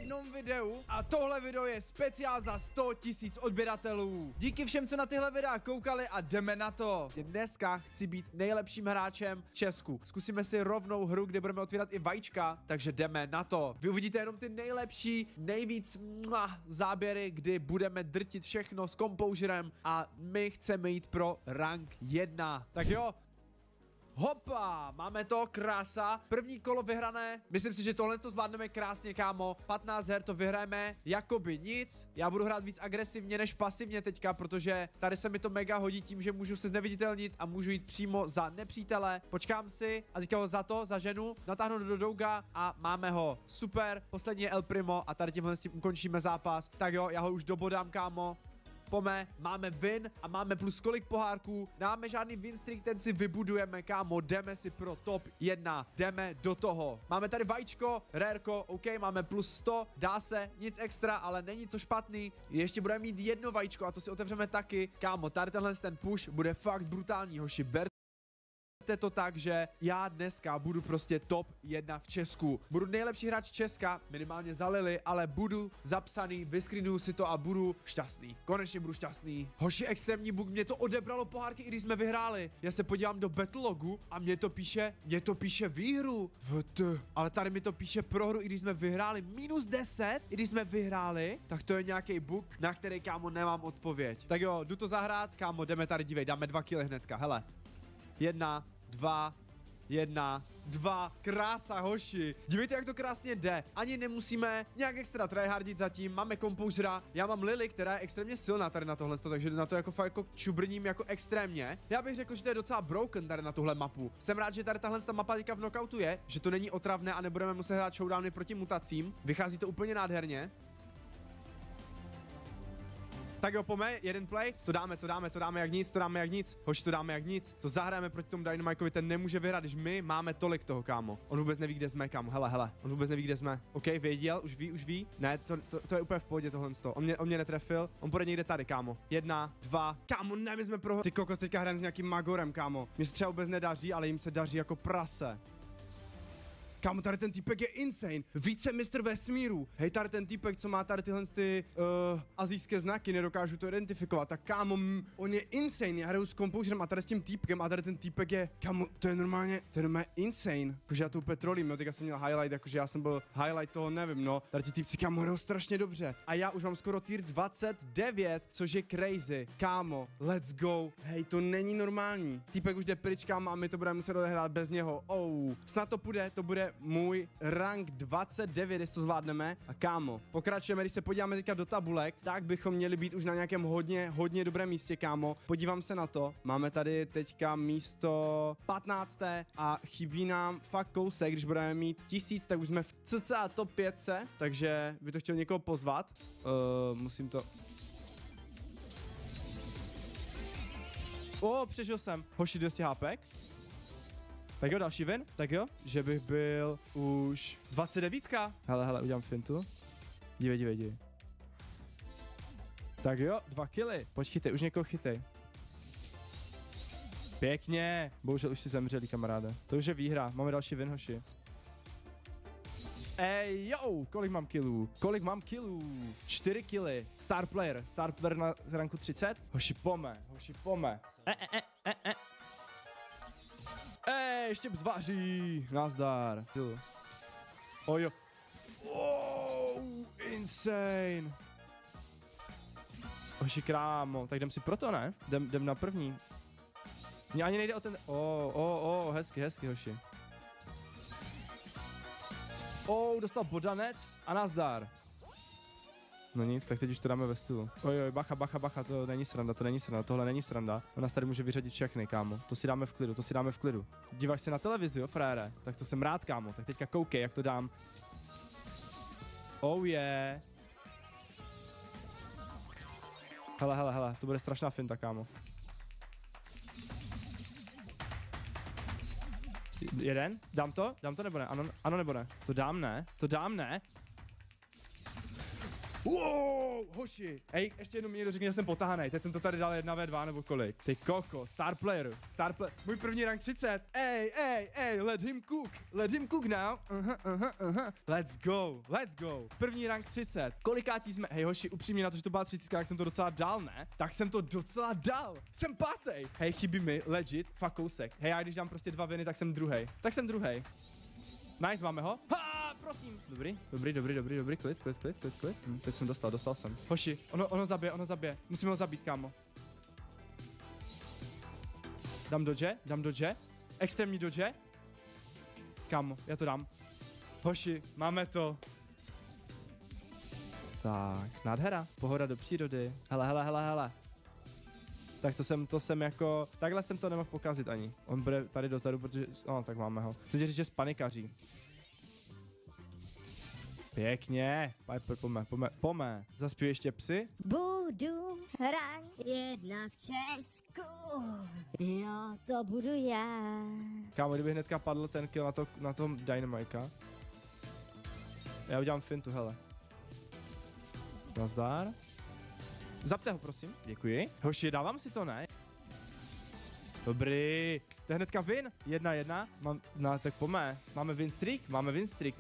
jednom videu a tohle video je speciál za 100 000 odběratelů. Díky všem, co na tyhle videa koukali a jdeme na to. Dneska chci být nejlepším hráčem v Česku. Zkusíme si rovnou hru, kde budeme otvírat i vajíčka, takže jdeme na to. Vy uvidíte jenom ty nejlepší, nejvíc záběry, kdy budeme drtit všechno s kompoužerem a my chceme jít pro rank 1. Tak jo. Hopa, máme to, krása. První kolo vyhrané, myslím si, že tohle to zvládneme krásně, kámo. 15 her to vyhrajeme, jakoby nic. Já budu hrát víc agresivně než pasivně teďka, protože tady se mi to mega hodí tím, že můžu se zneviditelnit a můžu jít přímo za nepřítele. Počkám si a teďka ho za ženu, natáhnu do douga a máme ho. Super, poslední je El Primo a tady tímhle s tím ukončíme zápas. Tak jo, já ho už dobodám, kámo. Pome, máme win a máme plus kolik pohárků, nemáme žádný win streak, ten si vybudujeme, kámo, jdeme si pro top 1, jdeme do toho. Máme tady vajíčko, rareko, OK, máme plus 100, dá se, nic extra, ale není to špatný, ještě budeme mít jedno vajíčko a to si otevřeme taky, kámo, tady tenhle ten push bude fakt brutální, hoši, to tak, že já dneska budu prostě top 1 v Česku. Budu nejlepší hráč Česka, minimálně za Lily, ale budu zapsaný, vyscreenuju si to a budu šťastný. Konečně budu šťastný. Hoši, extrémní bug, mě to odebralo pohárky, i když jsme vyhráli. Já se podívám do battlelogu a mě to píše výhru. Ale tady mi to píše prohru, i když jsme vyhráli. -10, i když jsme vyhráli, tak to je nějaký bug, na který, kámo, nemám odpověď. Tak jo, jdu to zahrát, kámo, jdeme tady, dívej, dáme 2 killy hnedka, hele. 1, 2, 1, 2, krása, hoši. Dívejte, jak to krásně jde. Ani nemusíme nějak extra tryhardit zatím. Máme kompouzera, já mám Lily, která je extrémně silná tady na tohle, takže na to jako fakt jako čubrním jako extrémně. Já bych řekl, že to je docela broken tady na tuhle mapu. Jsem rád, že tady tahle mapa teďka v knockoutu je, že to není otravné a nebudeme muset hrát showdowny proti mutacím. Vychází to úplně nádherně. Tak jo, pojďme, jeden play, to dáme jak nic, hoši, to dáme jak nic, to zahrajeme proti tomu Dynamikeovi, ten nemůže vyhrát, když my máme tolik toho, kámo. On vůbec neví, kde jsme, kámo, hele, on vůbec neví, kde jsme. OK, věděl, už ví, ne, to je úplně v pohodě tohle z toho, on mě netrefil, on půjde někde tady, kámo. 1, 2, kámo, ne, my jsme ty kokos, teďka hrajeme s nějakým Magorem, kámo. Mně se třeba vůbec nedaří, ale jim se daří jako prase. Kámo, tady ten týpek je insane, více mistr vesmíru. Hej, tady ten týpek, co má tady tyhle asijské znaky, nedokážu to identifikovat. Tak kámo, on je insane, já hraju s kompoužerem a tady s tím týpkem a tady ten týpek je, kámo, to je normálně insane. Jakože já to úplně trolím, no, teďka jsem měl highlight, jakože já jsem byl highlight toho, nevím, no. Tady ti týpci, kámo, hrajou strašně dobře. A já už mám skoro tier 29, což je crazy. Kámo, let's go. Hej, to není normální. Týpek už jde pryč, kámo, a my to budeme muset odehrát bez něho. Snad to půjde, to bude můj rank 29, jestli to zvládneme. A kámo, pokračujeme, když se podíváme teďka do tabulek, tak bychom měli být už na nějakém hodně dobrém místě, kámo. Podívám se na to, máme tady teďka místo 15. a chybí nám fakt kousek, když budeme mít 1000, tak už jsme v cca top 5, takže by to chtěl někoho pozvat. Musím to... Přežil jsem. Hoši, 200 HPek. Tak jo, další win, tak jo, že bych byl už 29. Hele, udělám fintu. Dívej. Tak jo, 2 killy. Pojď chytej, už někoho chytej. Pěkně. Bohužel už si zemřeli, kamaráde. To už je výhra, máme další win, hoši. Ej, jo, kolik mám killů? 4 killy. Star player na ranku 30. Hoši, pome. Ještě zvaří. Nazdar. Ojo. Insane. Hoši, krámo, tak jdem si pro to, ne? Jdem na první. Mně ani nejde o ten... hezky, hoši. Dostal bodanec a nazdar. No nic, tak teď už to dáme ve stylu. Ojoj, bacha, to není sranda, tohle není sranda. On nás tady může vyřadit všechny, kámo. To si dáme v klidu, Díváš se na televizi, jo, frére? Tak to jsem rád, kámo. Tak teďka koukej, jak to dám. Yeah. Hele, to bude strašná finta, kámo. Jeden? Dám to nebo ne? Ano nebo ne? To dám ne? Wow, hoši. Hej, ještě jednou mi někdo řekne, že jsem potahanej. Teď jsem to tady dal 1v2 nebo kolik. Ty koko, star player. Můj první rank 30. Ej, let him cook now. Let's go. První rank 30. Kolikátí jsme? Hej, hoši, upřímně na to, že to byla 30, jak jsem to docela dal, ne? Tak jsem to docela dal. Jsem pátý. Hej, chybí mi legit fakt kousek. Hej, já když dám prostě 2 viny, tak jsem druhej. Nice, máme ho. Ha, prosím. Dobrý, klid. Teď jsem dostal jsem. Hoši, ono zabije. Musíme ho zabít, kámo. Dám dodge. Extrémní dodge. Kámo, já to dám. Hoši, máme to. Tak, nádhera. Pohoda do přírody. Hele. Tak to jsem jako... Takhle jsem to nemohl pokazit ani. On bude tady dozadu, protože... No, tak máme ho. Chcem říct, že spanikaří. Pěkně. Piper, pome. Zaspíš ještě psy? Budu hrát jedna v Česku. Jo, to budu já. Kámo, kdyby hnedka padl ten kill na tom Dynamika. Já udělám fintu, hele. Nazdar. Zapte ho, prosím. Děkuji. Hoši, dávám si to, ne? Dobrý. To je hnedka win. 1-1. Tak pome. Máme win streak.